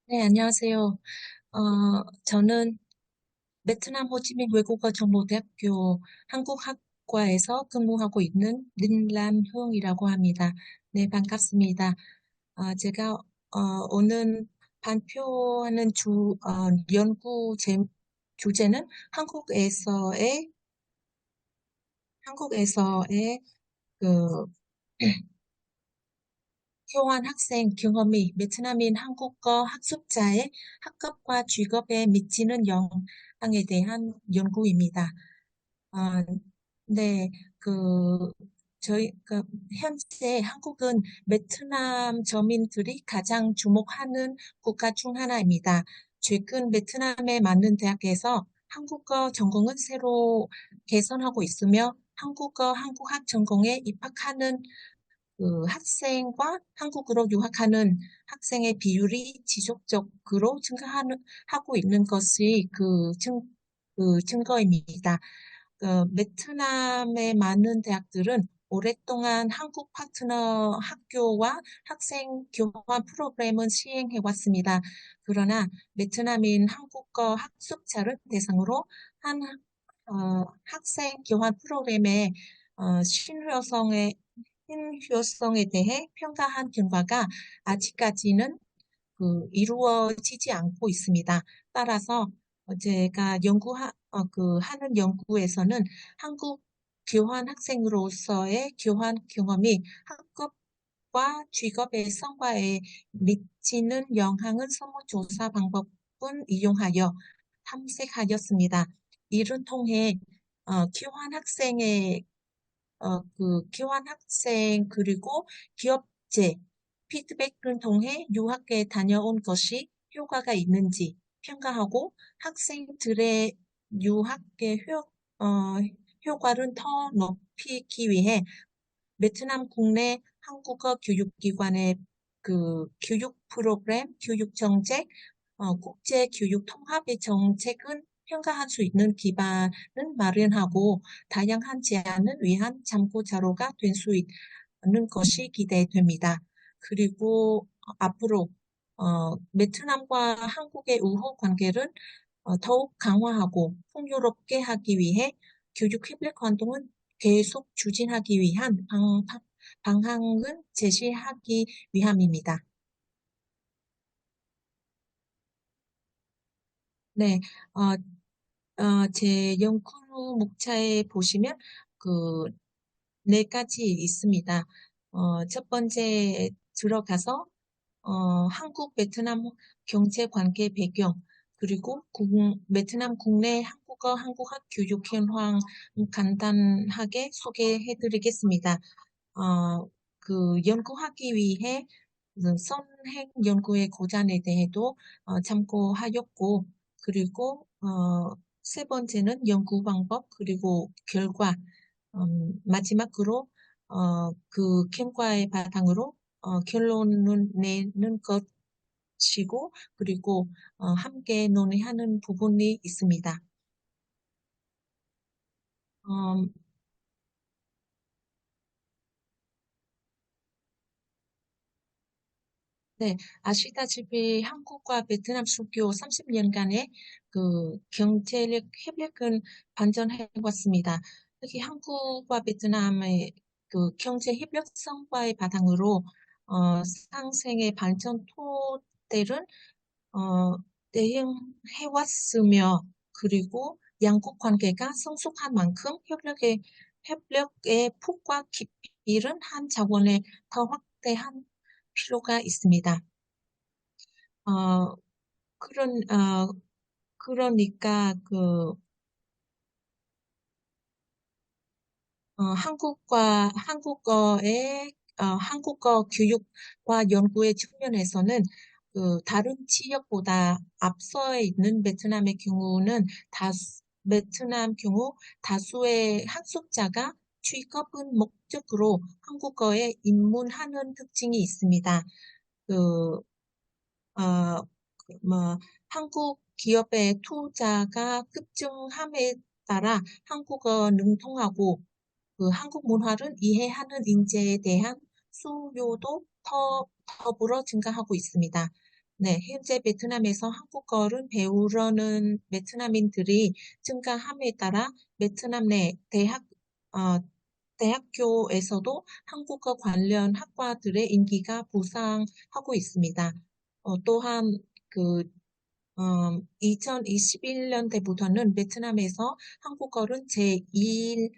네, 안녕하세요. 저는 베트남 호치민 외국어 정보대학교 한국학과에서 근무하고 있는林람흥이라고 합니다. 네, 반갑습니다. 제가 오늘 발표하는 연구 주제는 한국에서의 그 교환 학생 경험이 베트남인 한국어 학습자의 학업과 직업에 미치는 영향에 대한 연구입니다. 어, 네, 그, 현재 한국은 베트남 저민들이 가장 주목하는 국가 중 하나입니다. 최근 베트남에 맞는 대학에서 한국어 전공은 새로 개선하고 있으며 한국학 전공에 입학하는 학생과 한국으로 유학하는 학생의 비율이 지속적으로 하고 있는 것이 그 증거입니다. 베트남의 많은 대학들은 오랫동안 한국 파트너 학교와 학생 교환 프로그램을 시행해 왔습니다. 그러나 베트남인 한국어 학습자를 대상으로 한 학생 교환 프로그램의 어, 신뢰성에 신효성에 대해 평가한 결과가 아직까지는 이루어지지 않고 있습니다. 따라서 제가 하는 연구에서는 한국 교환 학생으로서의 교환 경험이 학업과 직업의 성과에 미치는 영향을 설문조사 방법을 이용하여 탐색하였습니다. 이를 통해 교환 학생의 교환 학생 그리고 기업체 피드백을 통해 유학에 다녀온 것이 효과가 있는지 평가하고 학생들의 유학의 효과를 더 높이기 위해 베트남 국내 한국어 교육기관의 교육 프로그램, 교육 정책, 국제 교육 통합의 정책은 평가할 수 있는 기반을 마련하고 다양한 제안을 위한 참고 자료가 될 수 있는 것이 기대됩니다. 그리고 앞으로 베트남과 한국의 우호 관계를 더욱 강화하고 풍요롭게 하기 위해 교육 협력 활동은 계속 추진하기 위한 방향을 제시하기 위함입니다. 네, 어, 제 연구 목차에 보시면 그 네 가지 있습니다. 첫 번째 들어가서 한국 베트남 경제 관계 배경 그리고 베트남 국내 한국학 교육 현황 간단하게 소개해 드리겠습니다. 연구하기 위해 선행 연구의 고전에 대해도 참고하였고, 그리고 세 번째는 연구 방법, 그리고 결과, 마지막으로 결과의 바탕으로 결론을 내는 것이고, 그리고 함께 논의하는 부분이 있습니다. 음, 네, 아시다시피 한국과 베트남 수교 30년간의 경제력 협력은 반전해 왔습니다. 특히 한국과 베트남의 경제 협력 성과의 바탕으로 상생의 발전 토대를 어, 대응해 왔으며 그리고 양국 관계가 성숙한 만큼 협력의 폭과 깊이를 한 차원에 더 확대한 필요가 있습니다. 어, 그런, 어, 그러니까 한국어 교육과 연구의 측면에서는 다른 지역보다 앞서 있는 베트남 경우 다수의 학습자가 취업은 목적으로 한국어에 입문하는 특징이 있습니다. 그, 어, 한국 기업의 투자가 급증함에 따라 한국어 능통하고 한국 문화를 이해하는 인재에 대한 수요도 더불어 증가하고 있습니다. 네, 현재 베트남에서 한국어를 배우려는 베트남인들이 증가함에 따라 베트남 내 어, 대학교에서도 한국어 관련 학과들의 인기가 부상하고 있습니다. 또한 그 2021년대부터는 베트남에서 한국어를 제1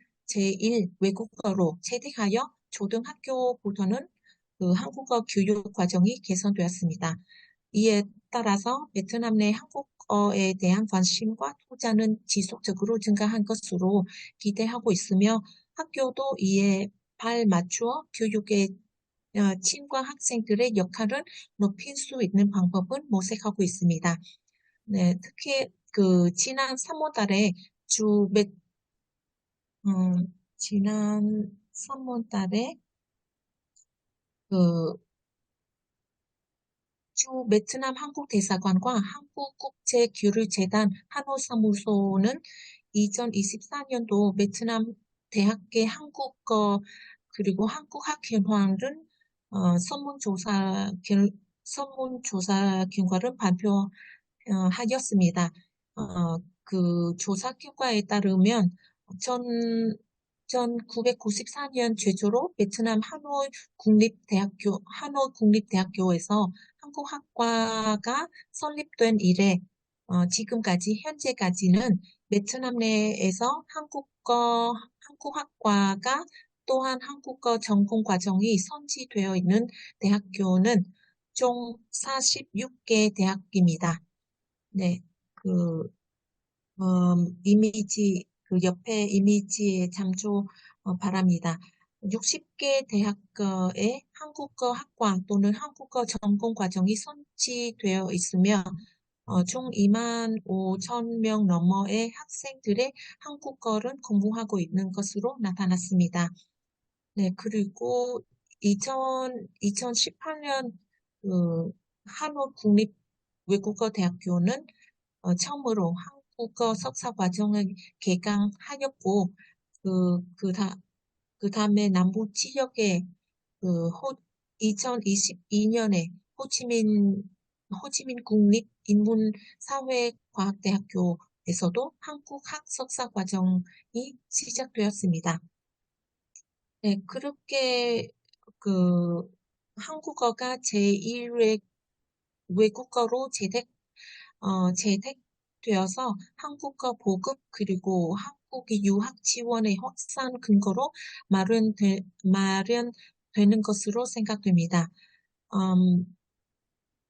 외국어로 채택하여 초등학교부터는 그 한국어 교육 과정이 개선되었습니다. 이에 따라서 베트남 내 한국어에 대한 관심과 투자는 지속적으로 증가한 것으로 기대하고 있으며 학교도 이에 발맞추어 교육의 친과 학생들의 역할을 높일 수 있는 방법은 모색하고 있습니다. 네, 특히 그 지난 3월 달에 주 몇, 지난 3월 달에 그 주 베트남 한국대사관과 한국국제교류재단 한화사무소는 2024년도 베트남 대학계 한국어 그리고 한국학회화를 설문조사 결과를 발표하였습니다. 그 조사 결과에 따르면 전 1994년 최초로 베트남 하노이 국립대학교에서 한국학과가 설립된 이래 지금까지 현재까지는 베트남 내에서 한국학과가 또한 한국어 전공 과정이 선지되어 있는 대학교는 총 46개 대학입니다. 네, 그 그 옆에 이미지에 참조 바랍니다. 60개 대학의 한국어 학과 또는 한국어 전공 과정이 선치되어 있으며 총 2만 5천 명 너머의 학생들의 한국어를 공부하고 있는 것으로 나타났습니다. 네, 그리고 2018년 그 한국 국립외국어대학교는 처음으로 한국어 석사 과정을 개강하였고, 그 다음에 남부 지역에 그 2022년에 호치민 국립인문사회과학대학교에서도 한국학 석사 과정이 시작되었습니다. 네, 그렇게 그 한국어가 제1외 외국어로 재택되어서 한국어 보급 그리고 한국의 유학 지원의 확산 근거로 마련되는 것으로 생각됩니다. 음,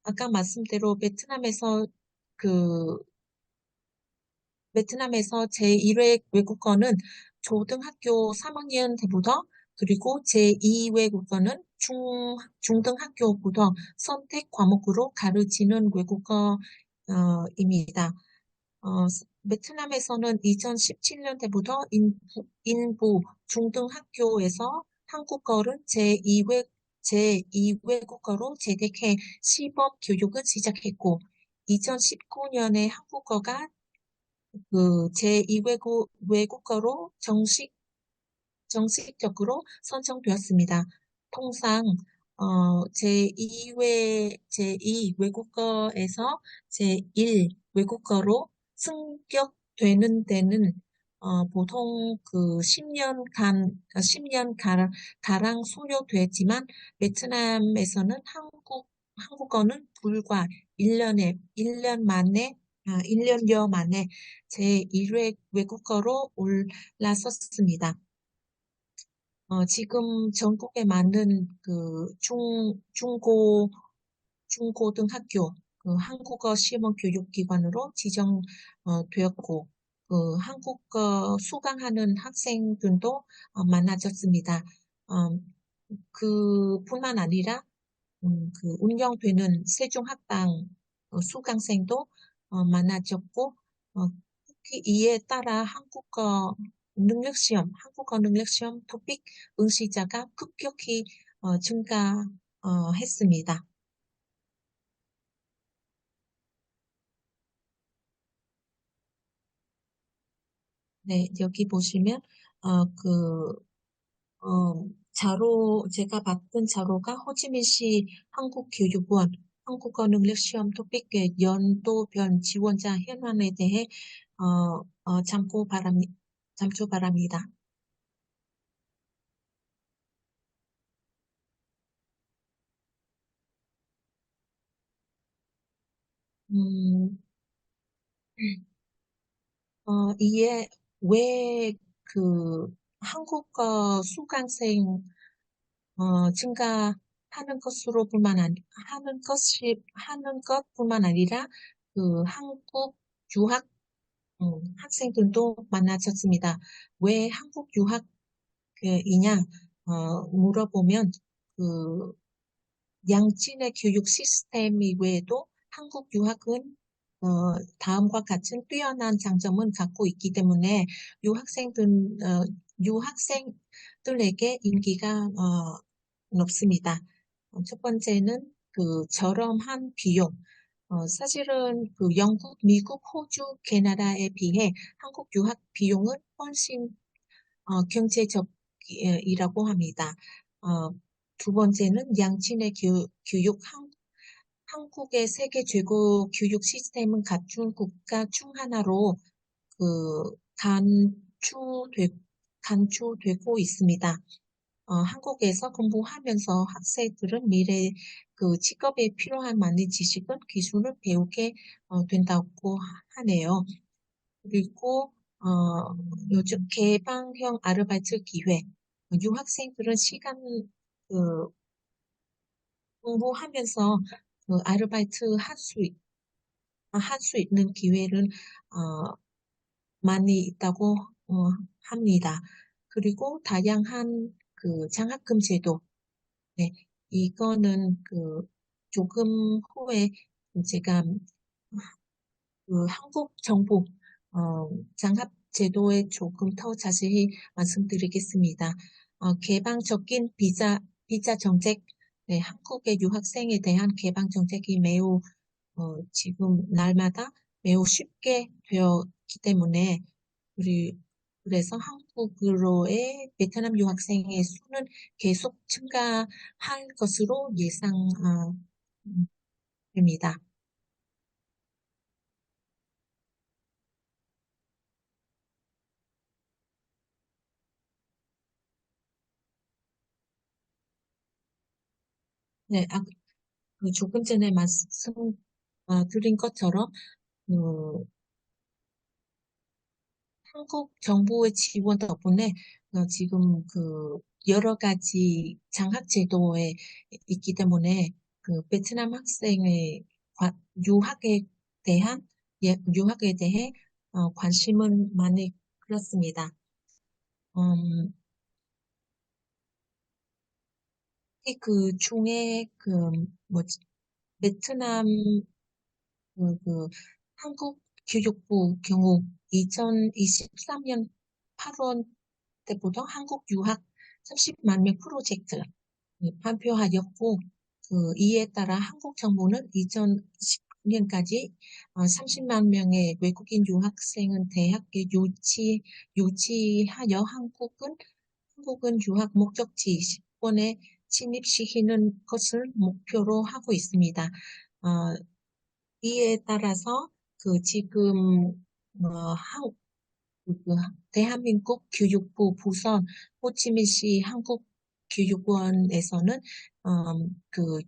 아까 말씀대로 그 베트남에서 제1회 외국어는 초등학교 3학년 때부터 그리고 제2 외국어는 중등학교부터 선택 과목으로 가르치는 외국어입니다. 베트남에서는 2017년 때부터 인부 중등학교에서 한국어를 제2 외국어로 채택해 시범 교육을 시작했고, 2019년에 한국어가 그 외국어로 정식적으로 선정되었습니다. 통상 제2 외국어에서 제1 외국어로 승격되는 데는 보통 그 10년 가량 소요되지만 베트남에서는 한국어는 불과 1년여 만에 제1회 외국어로 올라섰습니다. 지금 전국에 많은 그 중고등학교 그 한국어 시험 교육기관으로 지정되었고, 그 한국어 수강하는 학생들도 많아졌습니다. 그뿐만 아니라 그 운영되는 세종학당 수강생도 많아졌고, 어, 특히 이에 따라 한국어 능력시험 토픽 응시자가 급격히 증가했습니다. 네, 여기 보시면 어, 그 제가 봤던 자료가 호치민시 한국교육원 한국어 능력 시험 토픽의 연도별 지원자 현황에 대해 참조 바랍니다. 음, 이에 왜 그 한국어 수강생 증가하는 하는 것뿐만 아니라 그 한국 유학 학생들도 많아졌습니다. 왜 한국 유학이냐 물어보면 그 양질의 교육 시스템 이외에도 한국 유학은 다음과 같은 뛰어난 장점은 갖고 있기 때문에 유학생들, 어, 유학생들에게 인기가 높습니다. 첫 번째는 그 저렴한 비용. 사실은 그 영국, 미국, 호주, 캐나다에 비해 한국 유학 비용은 훨씬 경제적이라고 합니다. 어, 두 번째는 양질의 교육. 한국의 세계 최고 교육 시스템은 갖춘 국가 중 하나로 그 간주되고 있습니다. 한국에서 공부하면서 학생들은 미래 그 직업에 필요한 많은 지식은 기술을 배우게 된다고 하네요. 그리고 요즘 개방형 아르바이트 기회, 유학생들은 시간 그 공부하면서 그 아르바이트 할 수 있는 기회는 어, 많이 있다고 합니다. 그리고 다양한 그 장학금 제도, 네, 이거는 그 조금 후에 제가 그 한국 정부 장학 제도에 조금 더 자세히 말씀드리겠습니다. 개방적인 비자 정책, 네, 한국의 유학생에 대한 개방 정책이 매우 지금 날마다 매우 쉽게 되었기 때문에 그래서 한국으로의 베트남 유학생의 수는 계속 증가할 것으로 예상됩니다. 네, 그 조금 전에 말씀 드린 것처럼 그 한국 정부의 지원 덕분에 지금 그 여러 가지 장학 제도에 있기 때문에 그 베트남 학생의 유학에 대한 유학에 대해 관심은 많이 그렇습니다. 음, 특히 그 중에 그 뭐지 베트남 그 한국 교육부 경우 2023년 8월 때부터 한국 유학 30만 명 프로젝트 발표하였고, 이에 따라 한국 정부는 2010년까지 30만 명의 외국인 유학생은 대학에 유치하여 한국은 유학 목적지 10번에 진입시키는 것을 목표로 하고 있습니다. 어, 이에 따라서 지금 그 대한민국 교육부 부선 호치민시 한국교육원에서는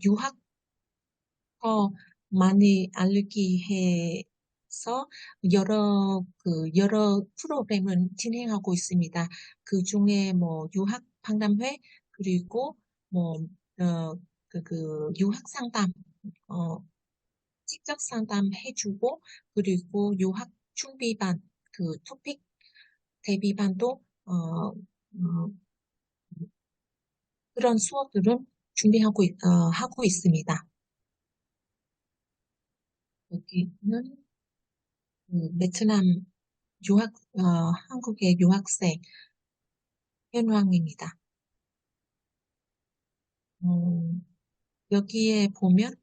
유학어 많이 알리기 해서 여러 프로그램을 진행하고 있습니다. 그 중에 뭐 유학 박람회 그리고 뭐 유학 상담 어, 직접 상담해주고 그리고 유학 준비반 토픽 대비반도 그런 수업들은 하고 있습니다. 여기는 베트남 한국의 유학생 현황입니다. 음, 여기에 보면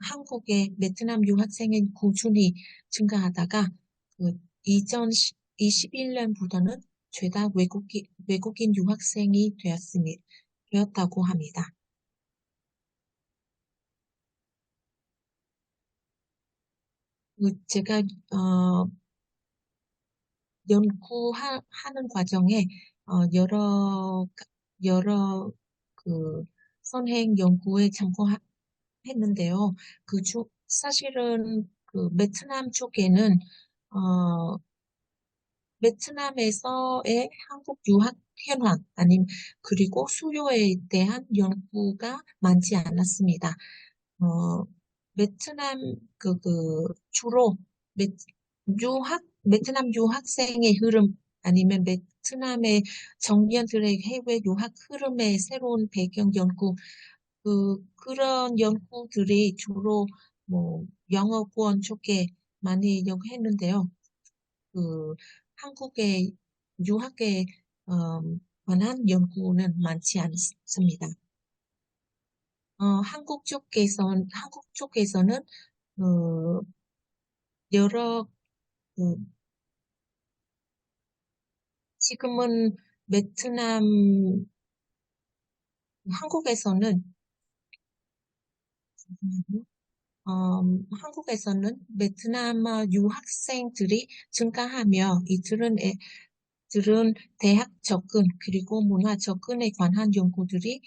한국의 베트남 유학생은 꾸준히 증가하다가 그 2021년부터는 죄다 외국인 유학생이 되었다고 합니다. 제가 연구하는 과정에 여러 그 선행 연구에 참고했는데요. 사실은 그 베트남 쪽에는 어, 베트남에서의 한국 유학 현황 아님 그리고 수요에 대한 연구가 많지 않았습니다. 어, 베트남 주로 베, 베트남 유학생의 흐름 아니면 베트남의 청년들의 해외 유학 흐름의 새로운 배경 연구 그런 연구들이 주로 뭐 영어권 쪽에 많이 연구했는데요. 그 한국의 유학에 관한 연구는 많지 않습니다. 한국 쪽에서는 어, 여러 그, 지금은 베트남 한국에서는 한국에서는 베트남 유학생들이 증가하며 들은 대학 접근 그리고 문화 접근에 관한 연구들이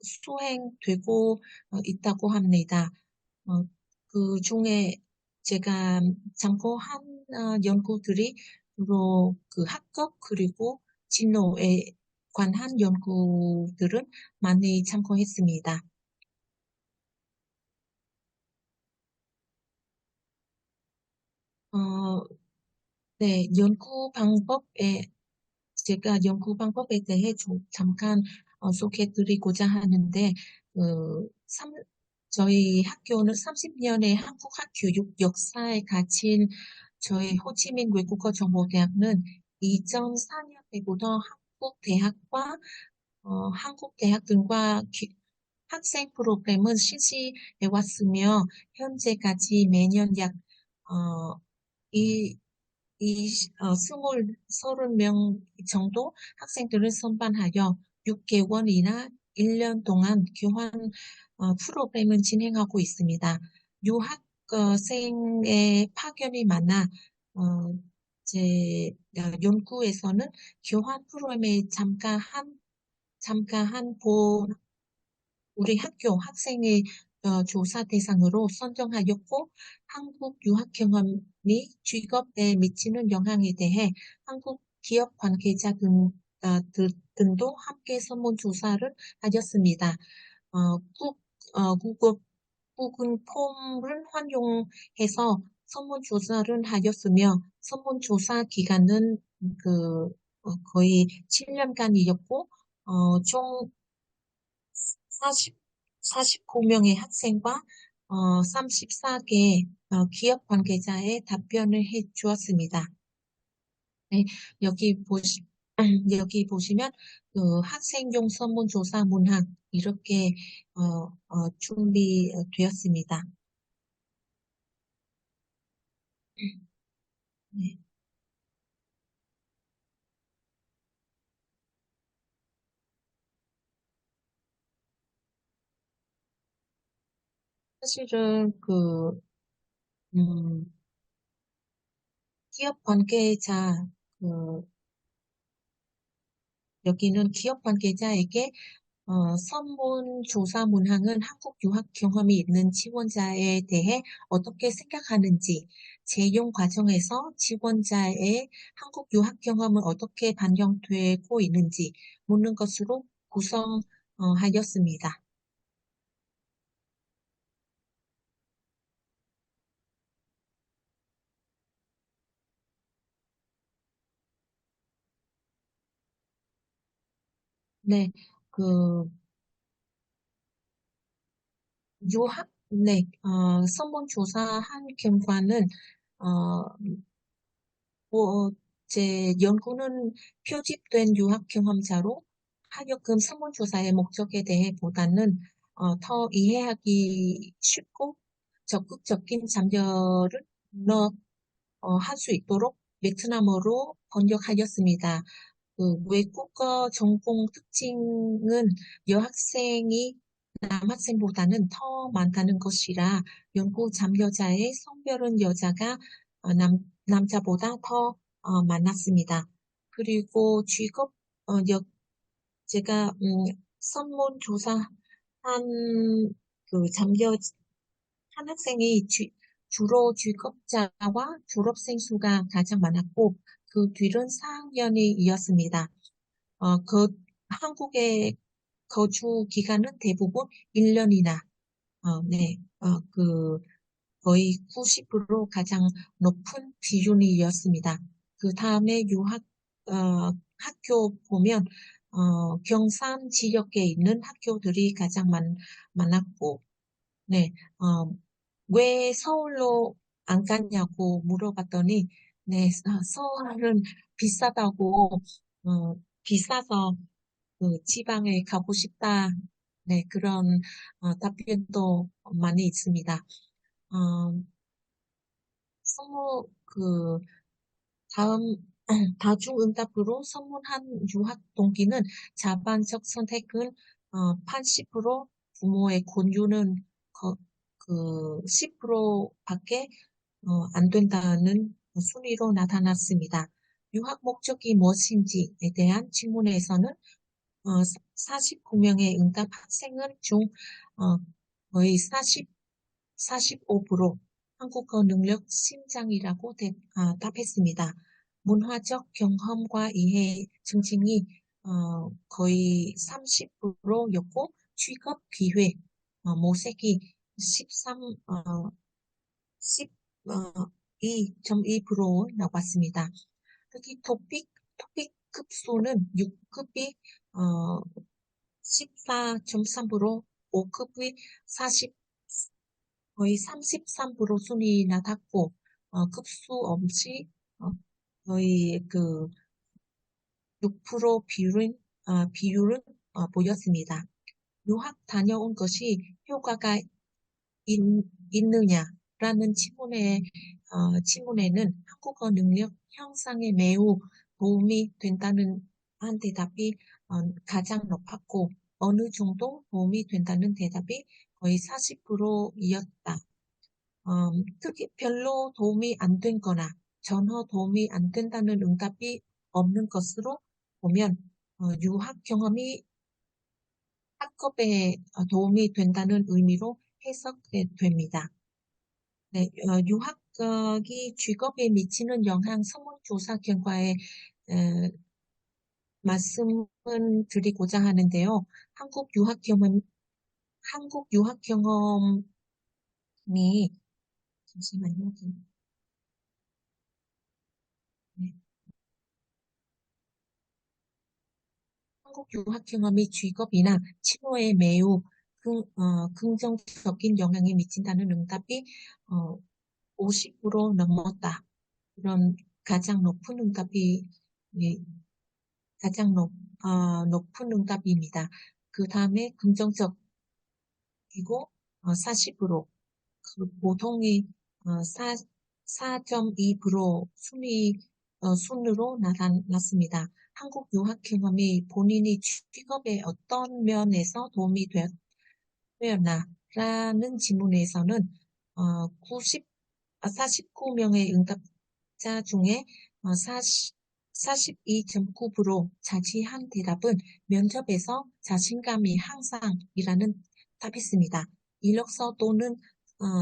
수행되고 있다고 합니다. 어, 그 중에 제가 참고한 연구들이 주로 그 학업 그리고 진로에 관한 연구들은 많이 참고했습니다. 어, 네, 제가 연구 방법에 대해 잠깐 소개해드리고자 하는데, 그, 삼- 저희 학교는 30년의 한국 교육 역사에 갇힌 저희 호치민 외국어 정보대학은 2004년부터 한국 대학 등과 학생 프로그램은 실시해 왔으며, 현재까지 매년 어, 이, 서른 명 정도 학생들을 선반하여 6개월이나 1년 동안 교환 프로그램을 진행하고 있습니다. 유학생의 파견이 많아 어, 연구에서는 교환 프로그램에 잠깐 우리 학교 학생의 조사 대상으로 선정하였고 한국 유학 경험이 직업에 미치는 영향에 대해 한국 기업 관계자 등도 함께 설문조사를 하였습니다. 어, 국, 국어 구글 폼을 활용해서 설문조사를 하였으며 설문조사 기간은 거의 7년간이었고 총 40, 49명의 학생과 34개 기업 관계자의 답변을 해 주었습니다. 네, 여기 보시, 여기 보시면 그 학생용 설문조사 문항 이렇게 준비되었습니다. 네, 사실은 음, 기업 관계자, 그, 여기는 기업 관계자에게 선문 조사 문항은 한국 유학 경험이 있는 지원자에 대해 어떻게 생각하는지, 채용 과정에서 지원자의 한국 유학 경험은 어떻게 반영되고 있는지 묻는 것으로 구성하였습니다. 네, 그 선문 조사한 결과는 어, 제 연구는 표집된 유학 경험자로 하여금 설문조사의 목적에 대해 보다는 더 이해하기 쉽고 적극적인 참여를 할 수 있도록 베트남어로 번역하였습니다. 그 외국어 전공 특징은 여학생이 남학생보다는 더 많다는 것이라 연구 참여자의 성별은 여자가 남자보다 더 많았습니다. 그리고 제가 설문조사한 그 한 학생이 주로 직업자와 졸업생 수가 가장 많았고 그 뒤는 4학년이 이었습니다. 한국의 거주 기간은 대부분 1년이나, 네, 거의 90% 가장 높은 비율이었습니다. 그 다음에 학교 보면, 경상 지역에 있는 학교들이 가장 많았고, 네, 왜 서울로 안 갔냐고 물어봤더니, 네, 서울은 비싸다고, 비싸서 그 지방에 가고 싶다. 네, 그런 답변도 많이 있습니다. 어, 다음, 다중응답으로 선문한 유학 동기는 자반적 선택은 80%, 부모의 권유는 그 10%밖에 안 된다는 순위로 나타났습니다. 유학 목적이 무엇인지에 대한 질문에서는 49명의 응답 학생은 중 거의 45% 한국어 능력 신장이라고 답했습니다. 문화적 경험과 이해 증진이 거의 30%였고 취업 기회 모색이 12.2% 나왔습니다. 특히 토픽 급수는 6급이 14.3%, 5급이 40, 거의 33% 순위 나탔고, 급수 없이 거의 그 6% 비율은 보였습니다. 유학 다녀온 것이 효과가 있, 있느냐라는 질문에는 한국어 능력 향상에 매우 도움이 된다는 한 대답이 가장 높았고 어느 정도 도움이 된다는 대답이 거의 40%였다. 특히 별로 도움이 안 된 거나 전혀 도움이 안 된다는 응답이 없는 것으로 보면 유학 경험이 학업에 도움이 된다는 의미로 해석됩니다. 네, 유학이 직업에 미치는 영향 설문조사 결과에 에, 말씀을 드리고자 하는데요. 한국 유학 경험이, 잠시만요. 네. 한국 유학 경험이 직업이나 취업에 매우 긍정적인 영향이 미친다는 응답이 어, 50% 넘었다. 이런 가장 높은 응답이 예, 가장 높은 응답입니다. 그 다음에 긍정적이고 40%, 그 보통이 4.2% 순으로 나타났습니다. 한국 유학 경험이 본인이 취업에 어떤 면에서 도움이 되었나? 라는 질문에서는 49명의 응답자 중에 42.9% 자세한 대답은 면접에서 자신감이 항상이라는 답했습니다. 이력서 또는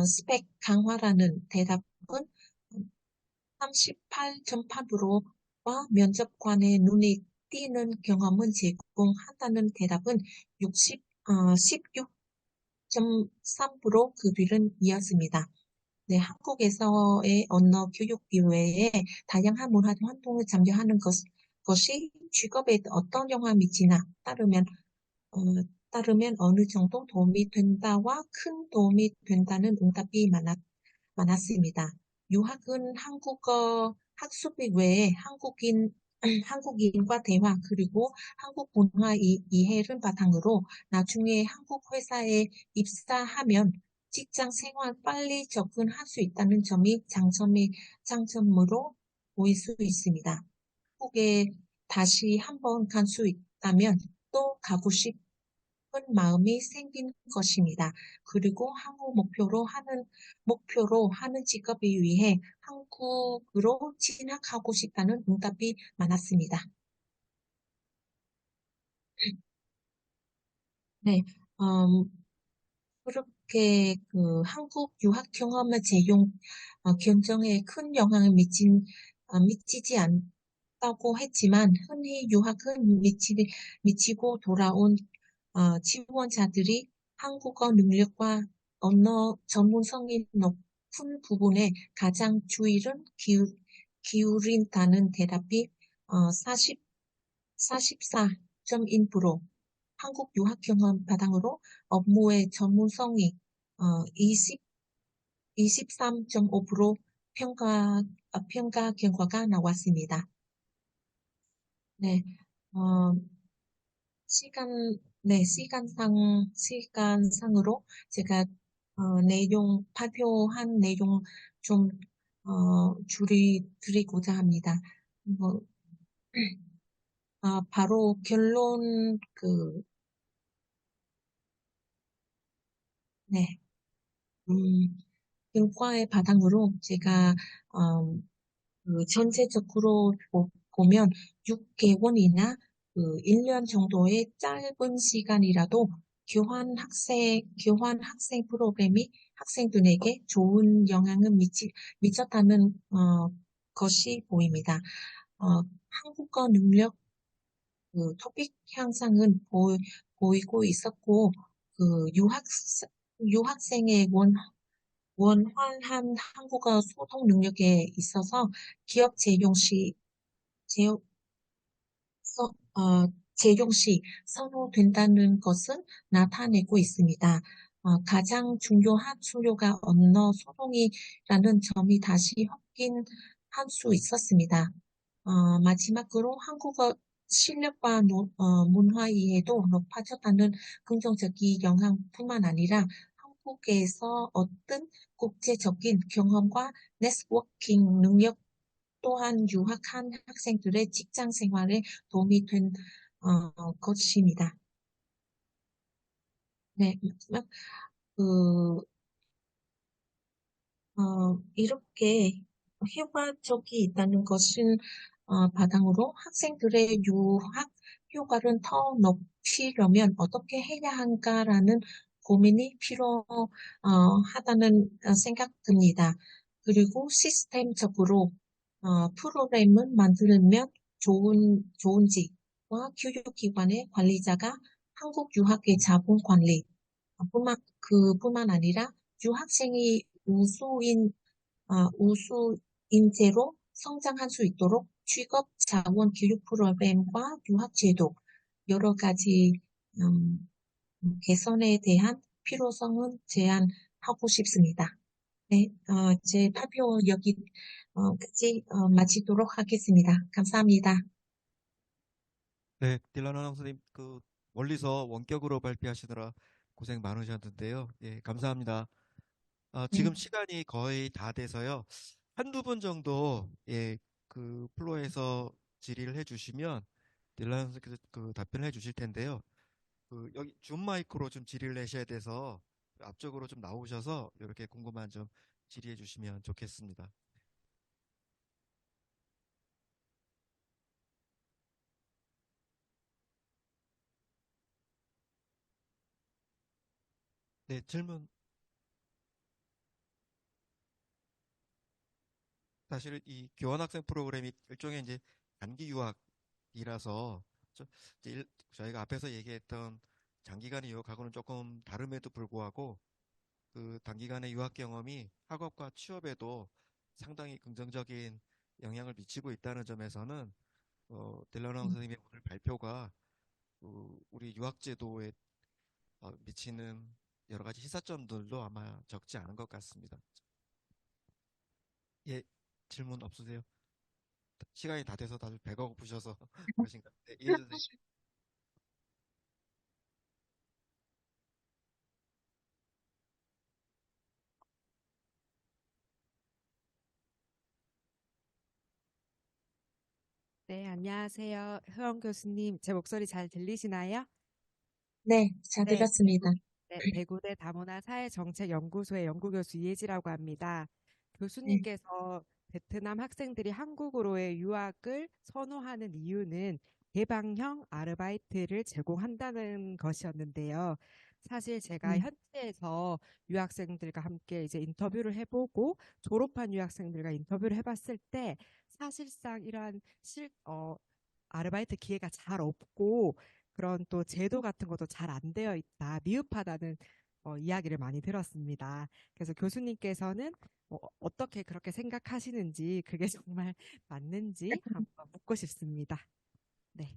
스펙 강화라는 대답은 38.8%와 면접관의 눈에 띄는 경험은 제공한다는 대답은 16.3%, 그 뒤는 이었습니다. 네, 한국에서의 언어 교육비 외에 다양한 문화 활동을 참여하는 것이 직업에 어떤 영향을 미치나 어, 따르면 어느 정도 도움이 된다와 큰 도움이 된다는 응답이 많았습니다. 유학은 한국어 학습 외에 한국인과 대화 그리고 한국 문화 이해를 바탕으로 나중에 한국 회사에 입사하면 직장 생활 빨리 적응할 수 있다는 점이 장점으로 보일 수 있습니다. 한국에 다시 한번 갈 수 있다면 또 가고 싶은 싶은 마음이 생긴 것입니다. 그리고 향후 목표로 하는 직업을 위해 한국으로 진학하고 싶다는 응답이 많았습니다. 네, 음, 그렇게 그 한국 유학 경험의 결정에 큰 영향을 미치지 않다고 했지만 흔히 유학은 미치고 돌아온 지원자들이 한국어 능력과 언어 전문성이 높은 부분에 가장 기울인다는 대답이 44.1%, 한국 유학 경험 바탕으로 업무의 전문성이 23.5% 평가 결과가 나왔습니다. 네, 어, 시간, 시간상으로 제가 발표한 내용 좀 드리고자 합니다. 뭐, 바로 네, 음, 결과의 바탕으로 제가 전체적으로 보면 6개월이나 1년 정도의 짧은 시간이라도 교환 학생 프로그램이 학생들에게 좋은 영향을 미쳤다는 것이 보입니다. 어, 한국어 능력 토픽 향상은 보이고 있었고, 그 유학생의 원활한 한국어 소통 능력에 있어서 기업 제, 서- 어, 재용 시 선호된다는 것은 나타내고 있습니다. 가장 중요한 수요가 언어 소통이라는 점이 다시 확인할 수 있었습니다. 마지막으로 한국어 실력과 문화 이해도 높아졌다는 긍정적인 영향뿐만 아니라 한국에서 어떤 국제적인 경험과 네트워킹 능력 또한 유학한 학생들의 직장 생활에 도움이 된 것입니다. 네, 마지막 그 이렇게 효과적이 있다는 것은 바탕으로 학생들의 유학 효과를 더 높이려면 어떻게 해야 할까라는 고민이 필요하다는 생각 듭니다. 그리고 시스템적으로 프로그램을 만들면 좋은지와 교육기관의 관리자가 한국 유학의 자본 관리, 그뿐만 아니라 유학생이 우수 인재로 성장할 수 있도록 취업 자원 교육 프로그램과 유학 제도 여러 가지 음, 개선에 대한 필요성을 제안하고 싶습니다. 네, 제 발표 여기까지 마치도록 하겠습니다. 감사합니다. 네, 딜라나 선생님, 멀리서 원격으로 발표하시느라 고생 많으셨는데요. 예, 감사합니다. 네. 지금 시간이 거의 다 돼서요. 한두 분 정도, 예, 플로에서 질의를 해주시면 딜라나 선생님께서 답변을 해주실 텐데요. 여기 줌 마이크로 좀 질의를 내셔야 돼서 앞쪽으로 좀 나오셔서 이렇게 궁금한 점 질의해 주시면 좋겠습니다. 네, 질문. 사실 이 교환학생 프로그램이 일종의 이제 단기 유학이라서 저- 저희가 앞에서 얘기했던 장기간의 유학하고는 조금 다름에도 불구하고 그 단기간의 유학 경험이 학업과 취업에도 상당히 긍정적인 영향을 미치고 있다는 점에서는 딜러너 음, 선생님의 오늘 발표가 우리 유학제도에 미치는 여러 가지 시사점들도 아마 적지 않은 것 같습니다. 예, 질문 없으세요? 시간이 다 돼서 다들 배가 고프셔서 그러신가요? 네, 이해 선생님. 네, 안녕하세요. 효영 교수님, 제 목소리 잘 들리시나요? 네, 잘 네, 들었습니다. 대구대 다문화 사회정책연구소의 연구교수 이혜지라고 합니다. 네, 교수님께서 베트남 학생들이 한국으로의 유학을 선호하는 이유는 개방형 아르바이트를 제공한다는 것이었는데요. 사실 제가 네, 현지에서 유학생들과 함께 이제 인터뷰를 해보고 졸업한 유학생들과 인터뷰를 해봤을 때 사실상 이러한 아르바이트 기회가 잘 없고 그런 또 제도 같은 것도 잘 안 되어 있다, 미흡하다는 이야기를 많이 들었습니다. 그래서 교수님께서는 어떻게 그렇게 생각하시는지, 그게 정말 맞는지 한번 묻고 싶습니다. 네.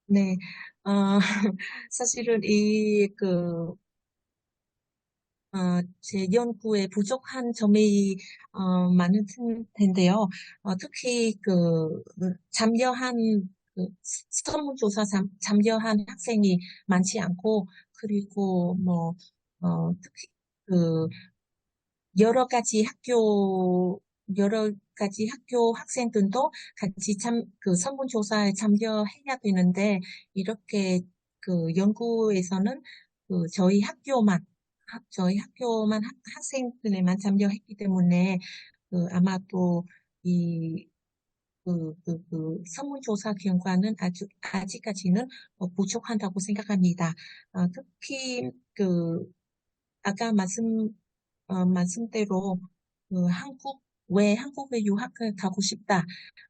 네. 어, 사실은 제 연구에 부족한 점이 많은 텐데요. 특히 참여한 설문조사 참여한 학생이 많지 않고, 그리고 특히 그 여러 가지 여러 가지 학교 학생들도 같이 설문조사에 참여해야 되는데, 이렇게 연구에서는 저희 학교만 학생들에만 참여했기 때문에, 아마도 이, 설문조사 결과는 아직까지는 부족한다고 생각합니다. 특히, 아까 말씀대로 왜 한국에 유학을 가고 싶다,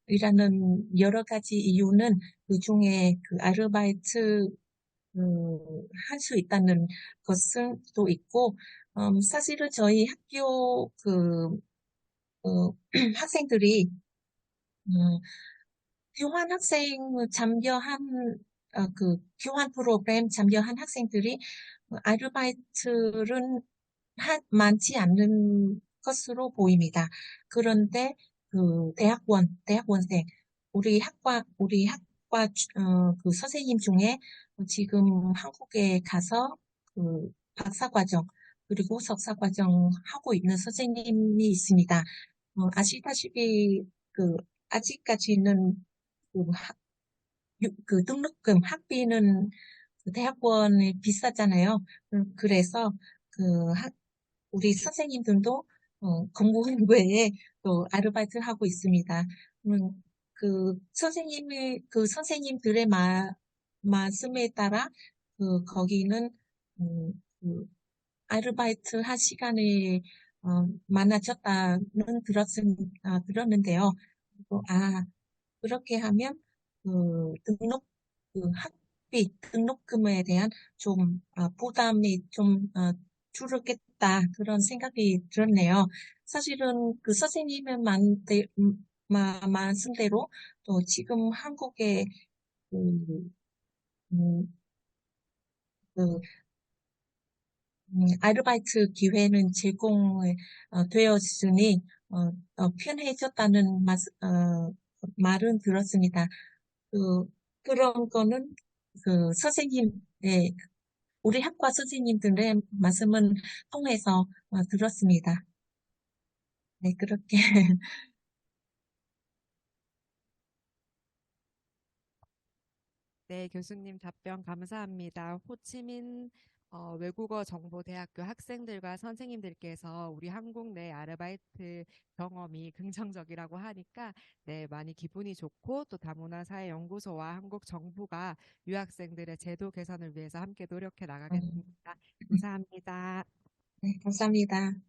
이라는 여러 가지 이유는 그중에 아르바이트 할 수 있다는 것은 또 있고, 사실은 저희 학교 학생들이 음, 교환 프로그램 참여한 학생들이 아르바이트는 많지 않는 것으로 보입니다. 그런데 대학원생, 우리 학과 선생님 중에 지금 한국에 가서 박사과정 그리고 석사과정 하고 있는 선생님이 있습니다. 아시다시피 아직까지는 그, 학- 등록금 학비는 대학원이 비싸잖아요. 그래서 그 학- 우리 선생님들도 공부한 외에 또 아르바이트 하고 있습니다. 선생님들의 말씀에 따라 거기는 음, 그 아르바이트 할 시간이 많아졌다는 들었는데요. 그렇게 하면 등록금에 대한 부담이 좀 줄었겠다, 그런 생각이 들었네요. 사실은 선생님의 말씀대로 또 지금 한국에 그, 음, 그, 아르바이트 기회는 되었으니 편해졌다는 말은 들었습니다. 그, 그런 거는 우리 학과 선생님들의 말씀은 통해서 들었습니다. 네, 그렇게. 네, 교수님 답변 감사합니다. 호치민 외국어 정보대학교 학생들과 선생님들께서 우리 한국 내 아르바이트 경험이 긍정적이라고 하니까 네, 많이 기분이 좋고, 또 다문화사회연구소와 한국 정부가 유학생들의 제도 개선을 위해서 함께 노력해 어, 나가겠습니다. 감사합니다. 네, 감사합니다.